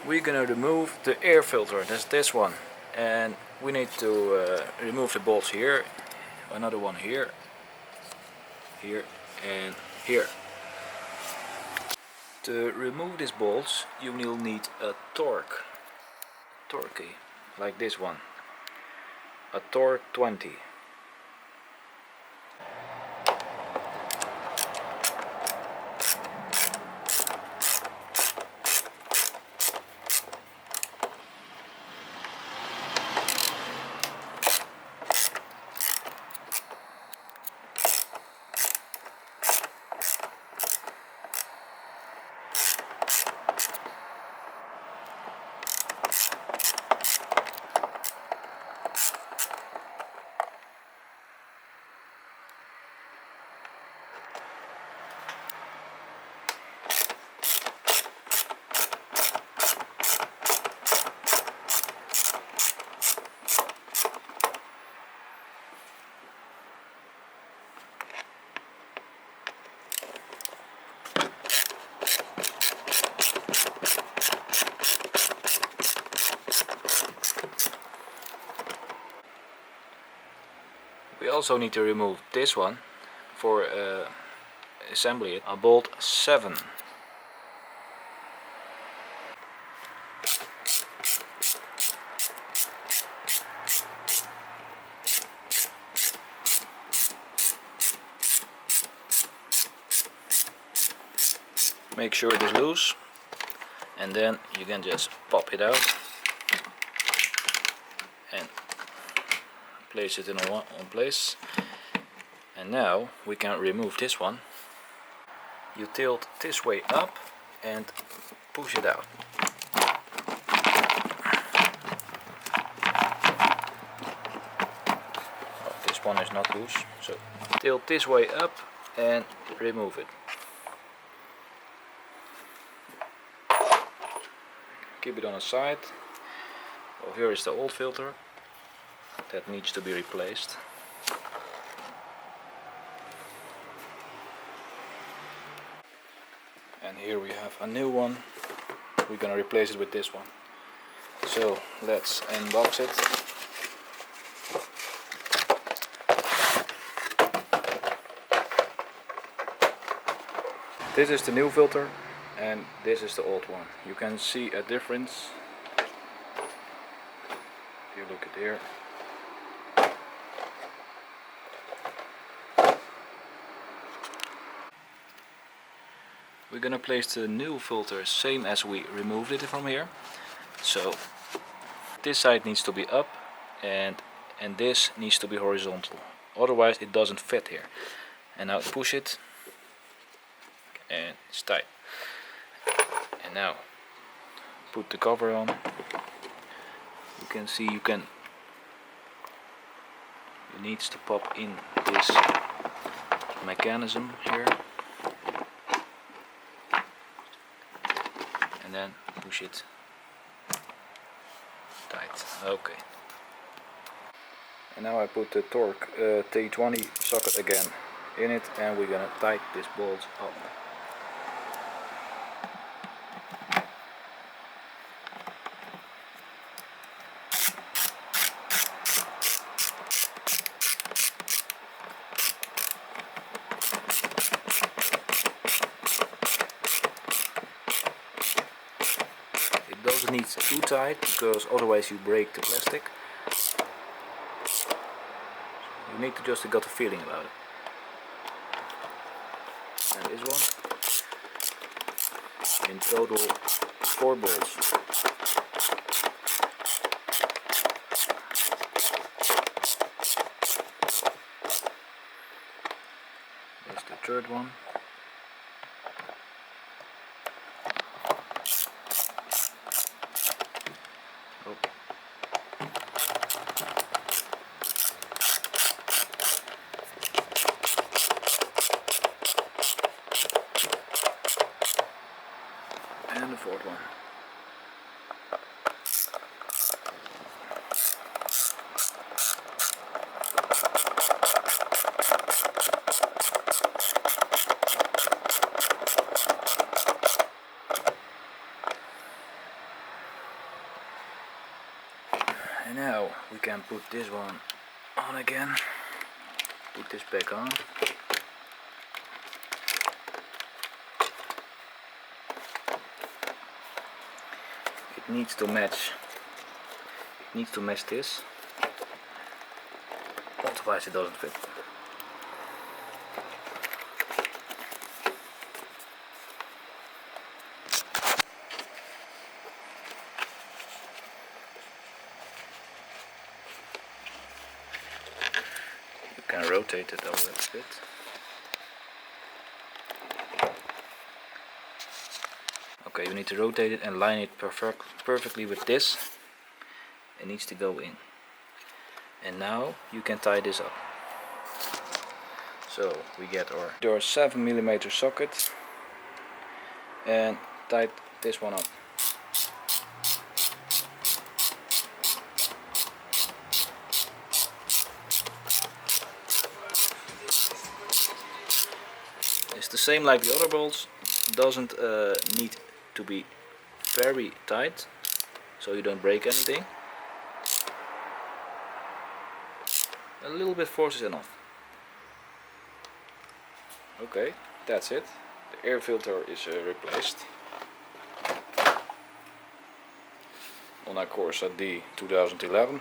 we're gonna remove the air filter. That's this one, and we need to remove the bolts here, another one here, here, and here. To remove these bolts, you will need a torque key, like this one, a torque 20. We also need to remove this one for assembly it, a bolt 7. Make sure it is loose, and then you can just pop it out and place it in one place. And now we can remove this one. You tilt this way up and push it out. Oh, this one is not loose, so tilt this way up and remove it. Keep it on the side. Well, here is the old filter that needs to be replaced. And here we have a new one. We're gonna replace it with this one. So let's unbox it. This is the new filter and this is the old one. You can see a difference if you look at here. We're gonna place the new filter same as we removed it from here. So this side needs to be up and this needs to be horizontal. Otherwise it doesn't fit here. And now push it and it's tight. And now put the cover on. You can see it needs to pop in this mechanism here. And then push it tight. Okay. And now I put the torque T20 socket again in it, and we're gonna tighten this bolt up. It doesn't need too tight because otherwise you break the plastic. You need to just get a feeling about it. And this one, in total 4 bolts. There's the third one. Oh. And the fourth one. And now we can put this one on again. Put this back on. It needs to match. It needs to match this. Otherwise it doesn't fit. You can rotate it a little bit. Okay, you need to rotate it and line it perfectly with this. It needs to go in. And now you can tie this up. So we get our 7mm socket and tied this one up. It's the same like the other bolts. Doesn't need to be very tight, so you don't break anything. A little bit force is enough. Okay, that's it. The air filter is replaced on our Corsa D 2011.